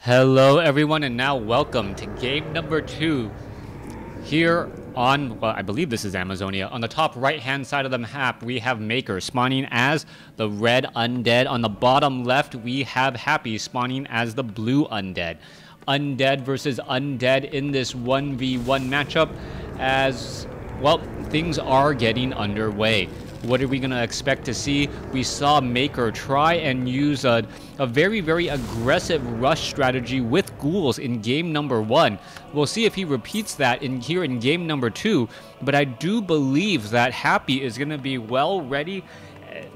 Hello everyone, and now welcome to game number 2 here on, well, I believe this is Amazonia. On the top right hand side of the map we have Maker spawning as the red undead. On the bottom left we have Happy spawning as the blue undead. Undead versus undead in this 1v1 matchup as, well, things are getting underway. What are we going to expect to see? We saw Maker try and use a very, very aggressive rush strategy with ghouls in game number 1. We'll see if he repeats that here in game number 2, but I do believe that Happy is going to be well ready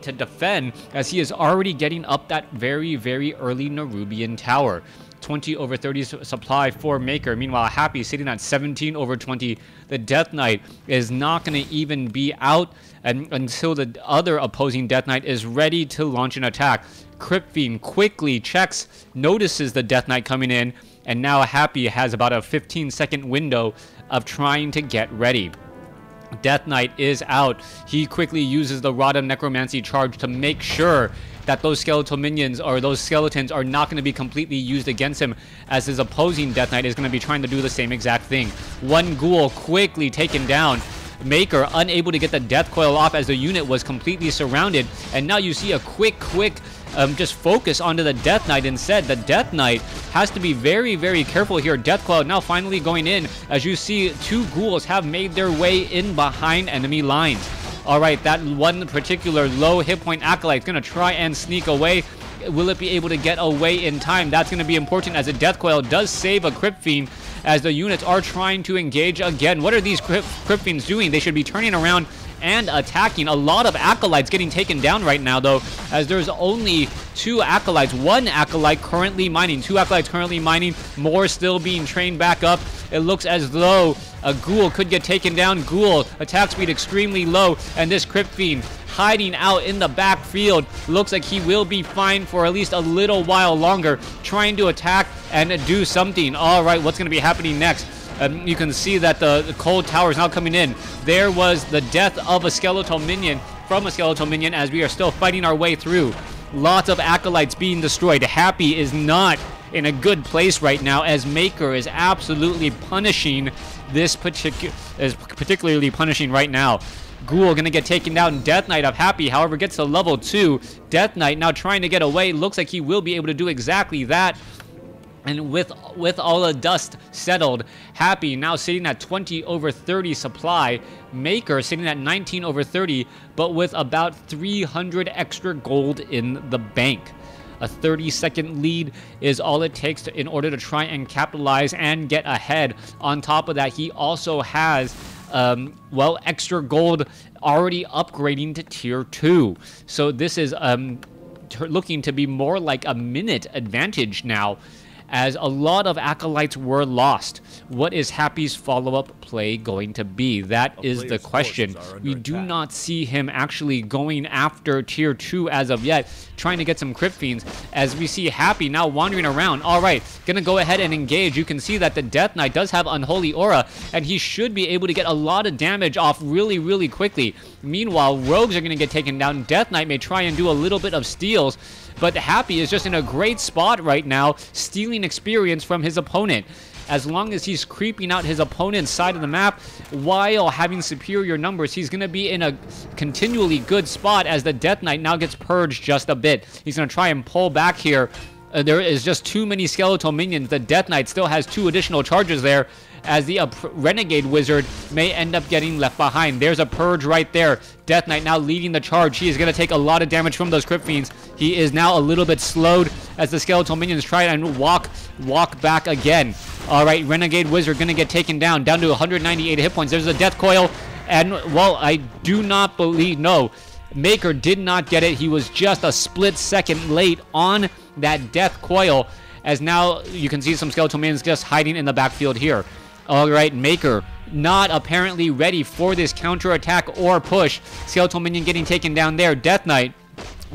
to defend, as he is already getting up that very, very early Nerubian tower. 20 over 30 supply for Maker. Meanwhile, Happy sitting at 17 over 20. The Death Knight is not going to even be out until the other opposing Death Knight is ready to launch an attack. Crypt Fiend quickly checks, notices the Death Knight coming in, and now Happy has about a 15-second window of trying to get ready. Death Knight is out. He quickly uses the Rod of Necromancy charge to make sure that those skeletal minions or those skeletons are not going to be completely used against him, as his opposing Death Knight is going to be trying to do the same exact thing. One ghoul quickly taken down. Maker unable to get the death coil off as the unit was completely surrounded, and now you see a quick just focus onto the Death Knight instead. The Death Knight has to be very, very careful here. Death coil now finally going in, as you see two ghouls have made their way in behind enemy lines. Alright, that one particular low hit point Acolyte is going to try and sneak away. Will it be able to get away in time? That's going to be important, as a Death Coil does save a Crypt Fiend, as the units are trying to engage again. What are these Crypt Fiends doing? They should be turning around and attacking. A lot of Acolytes getting taken down right now, though, as there's only two Acolytes. One Acolyte currently mining. Two Acolytes currently mining. More still being trained back up. It looks as though a Ghoul could get taken down. Ghoul, attack speed extremely low, and this Crypt Fiend hiding out in the backfield. Looks like he will be fine for at least a little while longer, trying to attack and do something. Alright, what's going to be happening next? You can see that the cold tower is now coming in. There was the death of a skeletal minion from a skeletal minion, as we are still fighting our way through. Lots of Acolytes being destroyed. Happy is not in a good place right now, as Maker is absolutely punishing this particularly punishing right now. Ghoul gonna get taken down. Death Knight of Happy, however, gets to level 2. Death Knight now trying to get away. Looks like he will be able to do exactly that. And with all the dust settled, Happy now sitting at 20 over 30 supply. Maker sitting at 19 over 30, but with about 300 extra gold in the bank. A 30-second lead is all it takes in order to try and capitalize and get ahead. On top of that, he also has well, extra gold already upgrading to tier 2. So this is looking to be more like a minute advantage now, as a lot of Acolytes were lost. What is Happy's follow-up play going to be? That is the question. We do not see him actually going after tier 2 as of yet, trying to get some Crypt Fiends, as we see Happy now wandering around. Alright, gonna go ahead and engage. You can see that the Death Knight does have Unholy Aura, and he should be able to get a lot of damage off really, really quickly. Meanwhile, rogues are gonna get taken down. Death Knight may try and do a little bit of steals, but Happy is just in a great spot right now, stealing experience from his opponent. As long as he's creeping out his opponent's side of the map while having superior numbers, he's going to be in a continually good spot, as the Death Knight now gets purged just a bit. He's going to try and pull back here. There is just too many skeletal minions. The Death Knight still has 2 additional charges there, as the Renegade Wizard may end up getting left behind. There's a purge right there. Death Knight now leading the charge. He is going to take a lot of damage from those Crypt Fiends. He is now a little bit slowed as the skeletal minions try and walk back again. Alright, Renegade Wizard going to get taken down to 198 hit points. There's a death coil, and, well, I do not believe, no, Maker did not get it. He was just a split second late on that death coil, as now you can see some skeletal minions just hiding in the backfield here. Alright, Maker not apparently ready for this counter attack or push. Skeletal minion getting taken down there. Death Knight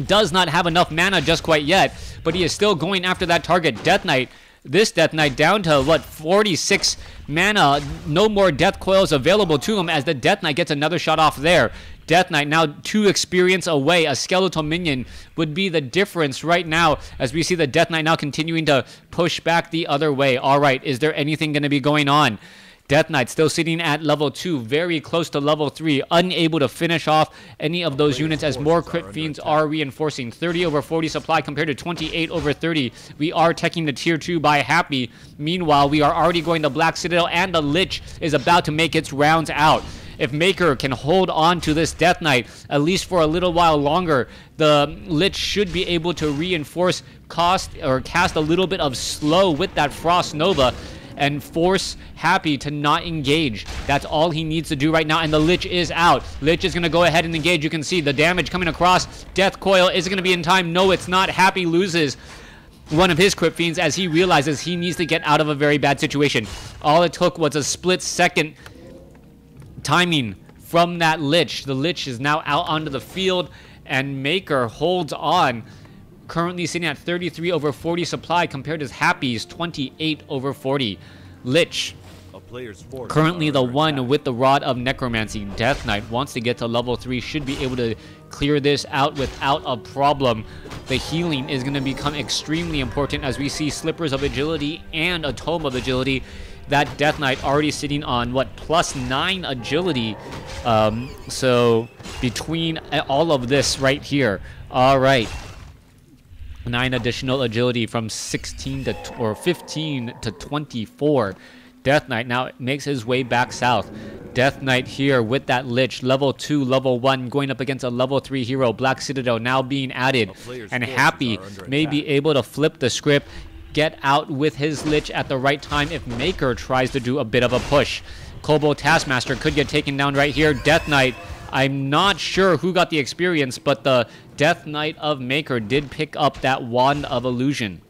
does not have enough mana just quite yet, but he is still going after that target. Death Knight this Death Knight down to, what, 46 mana. No more Death Coils available to him as the Death Knight gets another shot off there. Death Knight now 2 experience away. A skeletal minion would be the difference right now as we see the Death Knight now continuing to push back the other way. All right, is there anything going to be going on? Death Knight still sitting at level 2, very close to level 3, unable to finish off any of those units as more Crit Fiends are reinforcing. 30 over 40 supply compared to 28 over 30. We are teching the tier 2 by Happy. Meanwhile, we are already going to Black Citadel and the Lich is about to make its rounds out. If Maker can hold on to this Death Knight at least for a little while longer, the Lich should be able to reinforce cast a little bit of slow with that Frost Nova and force Happy to not engage. That's all he needs to do right now, and the Lich is out. Lich is going to go ahead and engage. You can see the damage coming across. Death Coil is going to be in time. No, it's not. Happy loses one of his Crypt Fiends as he realizes he needs to get out of a very bad situation. All it took was a split-second timing from that Lich. The Lich is now out onto the field, and Maker holds on. Currently sitting at 33 over 40 supply compared to Happy's 28 over 40. Lich, currently the one with the Rod of Necromancy. Death Knight wants to get to level 3, should be able to clear this out without a problem. The healing is going to become extremely important as we see Slippers of Agility and a Tome of Agility. That Death Knight already sitting on, what, +9 agility. So between all of this right here, all right. 9 additional agility from 15 to 24. Death Knight now makes his way back south. Death Knight here with that Lich, level 2, level 1, going up against a level 3 hero. Black Citadel now being added, and Happy may be able to flip the script, get out with his Lich at the right time if Maker tries to do a bit of a push. Kobold Taskmaster could get taken down right here. Death Knight, I'm not sure who got the experience, but the Death Knight of Maker did pick up that Wand of Illusion.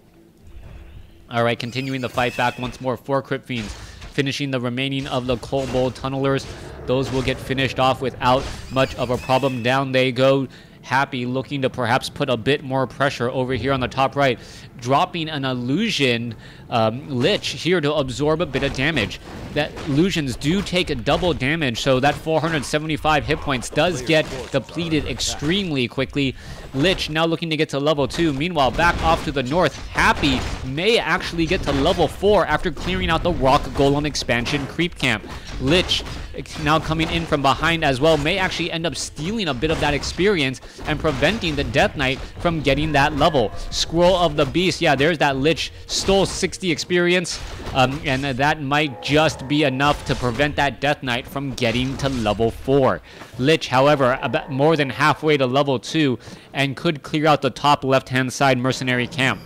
Alright, continuing the fight back once more. 4 Crypt Fiends finishing the remaining of the Kobold Tunnelers. Those will get finished off without much of a problem. Down they go. Happy looking to perhaps put a bit more pressure over here on the top right. Dropping an illusion Lich here to absorb a bit of damage. That illusions do take a double damage, so that 475 hit points does get depleted extremely quickly. Lich now looking to get to level 2. Meanwhile, back off to the north, Happy may actually get to level 4 after clearing out the Rock Golem expansion creep camp. Lich now coming in from behind as well, may actually end up stealing a bit of that experience and preventing the Death Knight from getting that level. Scroll of the Beast, yeah, there's that Lich, stole 60 experience, and that might just be enough to prevent that Death Knight from getting to level 4. Lich, however, about more than halfway to level 2 and could clear out the top left-hand side mercenary camp.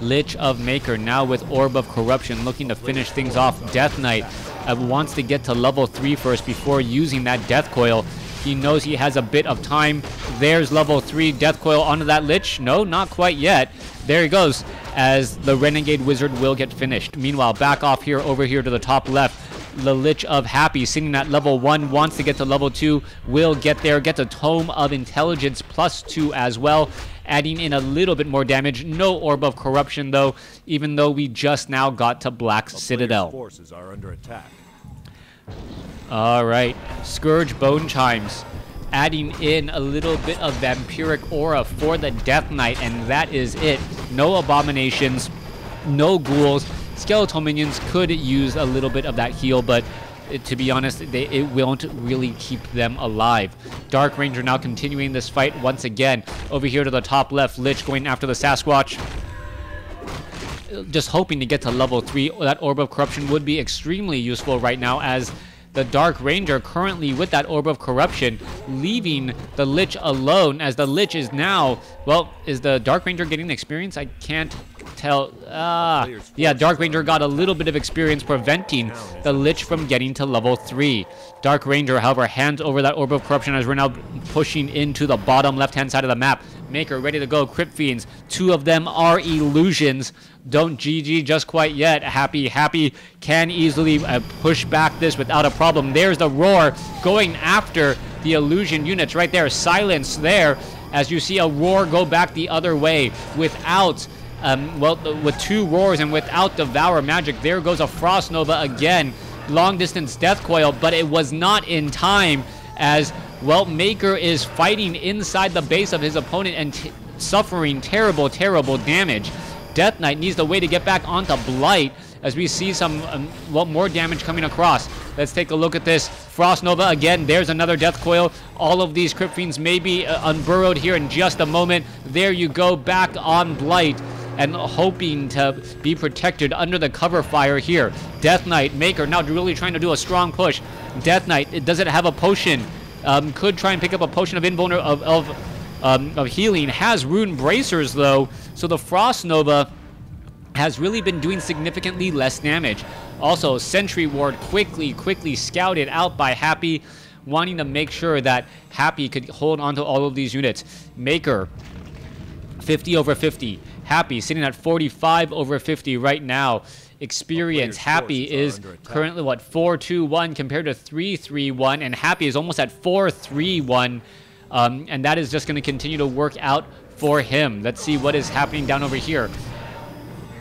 Lich of Maker now with Orb of Corruption looking to finish things off. Death Knight wants to get to level 3 first before using that Death Coil. He knows he has a bit of time. There's level 3 Death Coil onto that Lich. No, not quite yet. There he goes, as the Renegade Wizard will get finished. Meanwhile, back off here, over here to the top left. The Lich of Happy sitting at level 1, wants to get to level 2, will get there, gets a Tome of Intelligence +2 as well, adding in a little bit more damage. No Orb of Corruption though, even though we just now got to Black Citadel. Forces are under attack. Alright, Scourge Bone Chimes, adding in a little bit of vampiric aura for the Death Knight, and that is it. No abominations, no ghouls. Skeletal minions could use a little bit of that heal, but to be honest, it won't really keep them alive. Dark Ranger now continuing this fight once again. Over here to the top left, Lich going after the Sasquatch. Just hoping to get to level 3. That Orb of Corruption would be extremely useful right now, as the Dark Ranger currently with that Orb of Corruption, leaving the Lich alone, as the Lich is now, well, is the Dark Ranger getting the experience? I can't tell. Yeah, Dark Ranger got a little bit of experience preventing the Lich from getting to level 3. Dark Ranger, however, hands over that Orb of Corruption as we're now pushing into the bottom left-hand side of the map. Maker ready to go. Crypt Fiends, 2 of them are illusions. Don't GG just quite yet. Happy can easily push back this without a problem. There's the Roar going after the illusion units right there. Silence there as you see a Roar go back the other way without with 2 roars and without Devour magic. There goes a Frost Nova again. Long distance Death Coil, but it was not in time as, well, Maker is fighting inside the base of his opponent and suffering terrible, terrible damage. Death Knight needs the way to get back onto Blight as we see some, more damage coming across. Let's take a look at this. Frost Nova again. There's another Death Coil. All of these Crypt Fiends may be unburrowed here in just a moment. There you go, back on Blight and hoping to be protected under the cover fire here. Death Knight, Maker now really trying to do a strong push. Death Knight, it doesn't have a potion. Could try and pick up a potion of of healing. Has Rune Bracers though, so the Frost Nova has really been doing significantly less damage. Also, Sentry Ward quickly scouted out by Happy, wanting to make sure that Happy could hold onto all of these units. Maker, 50 over 50. Happy sitting at 45 over 50 right now. Experience, Happy is currently, what, 4-2-1 compared to 3-3-1, and Happy is almost at 4-3-1, and that is just going to continue to work out for him. Let's see what is happening down over here.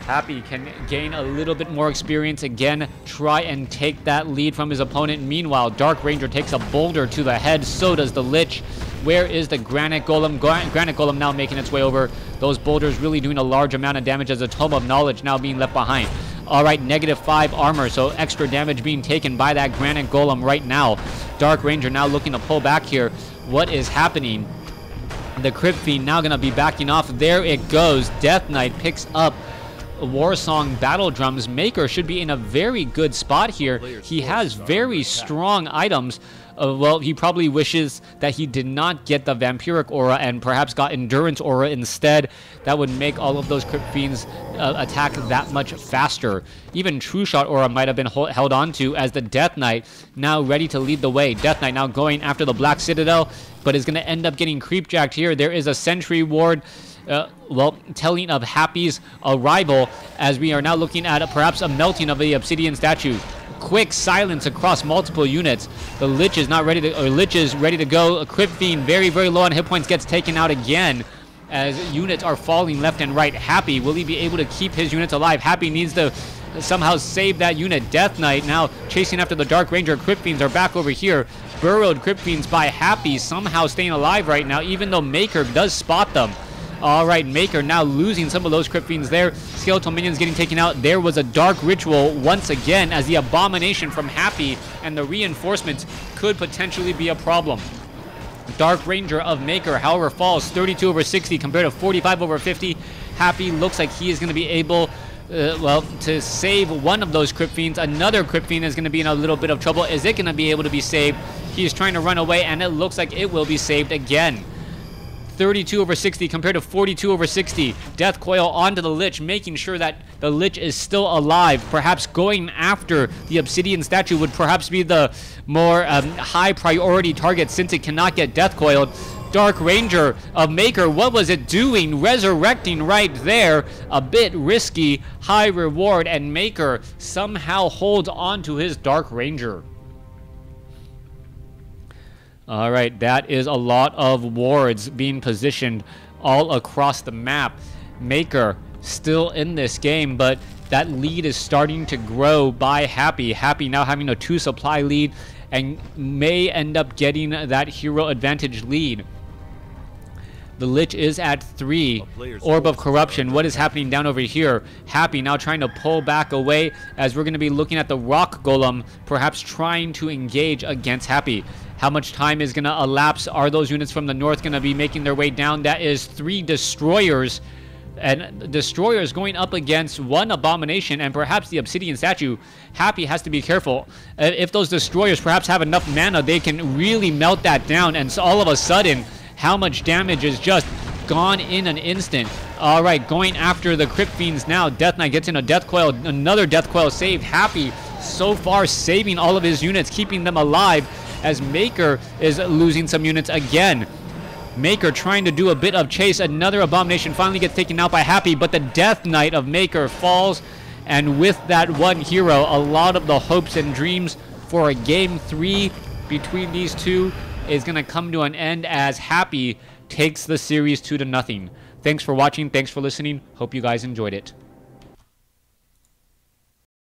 Happy can gain a little bit more experience again, try and take that lead from his opponent. Meanwhile, Dark Ranger takes a boulder to the head, so does the Lich. Where is the Granite Golem? Granite Golem now making its way over. Those boulders really doing a large amount of damage as a Tome of Knowledge now being left behind. Alright, -5 armor, so extra damage being taken by that Granite Golem right now. Dark Ranger now looking to pull back here. What is happening? The Crypt Fiend now going to be backing off. There it goes. Death Knight picks up War Song Battle Drums. Maker should be in a very good spot here. He has very strong items. Well, he probably wishes that he did not get the Vampiric Aura and perhaps got Endurance Aura instead. That would make all of those Crypt Fiends attack that much faster. Even True Shot Aura might have been held on to as the Death Knight now ready to lead the way. Death Knight now going after the Black Citadel, but is going to end up getting creepjacked here. There is a Sentry Ward. Telling of Happy's arrival as we are now looking at perhaps a melting of the Obsidian statue. Quick silence across multiple units. The Lich is not ready to, or Lich is ready to go. A Crypt Fiend very low on hit points gets taken out again as units are falling left and right. Happy, will he be able to keep his units alive? Happy needs to somehow save that unit. Death Knight now chasing after the Dark Ranger. Crypt Fiends are back over here. Burrowed Crypt Fiends by Happy somehow staying alive right now, even though Maker does spot them. Alright, Maker now losing some of those Crypt Fiends there. Skeletal minions getting taken out. There was a Dark Ritual once again as the Abomination from Happy and the reinforcements could potentially be a problem. Dark Ranger of Maker, however, falls 32 over 60 compared to 45 over 50. Happy looks like he is going to be able, to save one of those Crypt Fiends. Another Crypt Fiend is going to be in a little bit of trouble. Is it going to be able to be saved? He is trying to run away, and it looks like it will be saved again. 32 over 60 compared to 42 over 60. Death Coil onto the Lich, making sure that the Lich is still alive. Perhaps going after the Obsidian statue would perhaps be the more high priority target since it cannot get Death Coiled. Dark Ranger of Maker, what was it doing? Resurrecting right there. A bit risky, high reward, and Maker somehow holds on to his Dark Ranger. Alright, that is a lot of wards being positioned all across the map. Maker still in this game, but that lead is starting to grow by Happy. Happy now having a 2 supply lead and may end up getting that hero advantage lead. The Lich is at 3. Orb of Corruption. What is happening down over here? Happy now trying to pull back away as we're going to be looking at the Rock Golem, perhaps trying to engage against Happy. How much time is going to elapse? Are those units from the north going to be making their way down? That is 3 Destroyers. And Destroyers going up against 1 Abomination and perhaps the Obsidian statue. Happy has to be careful. If those Destroyers perhaps have enough mana, they can really melt that down. And so all of a sudden, how much damage is just gone in an instant. Alright, going after the Crypt Fiends now. Death Knight gets in a Death Coil. Another Death Coil saved. Happy so far saving all of his units, keeping them alive, as Maker is losing some units again. Maker trying to do a bit of chase. Another Abomination finally gets taken out by Happy, but the Death Knight of Maker falls. And with that one hero, a lot of the hopes and dreams for a Game 3 between these two is going to come to an end as Happy takes the series 2-0. Thanks for watching. Thanks for listening. Hope you guys enjoyed it.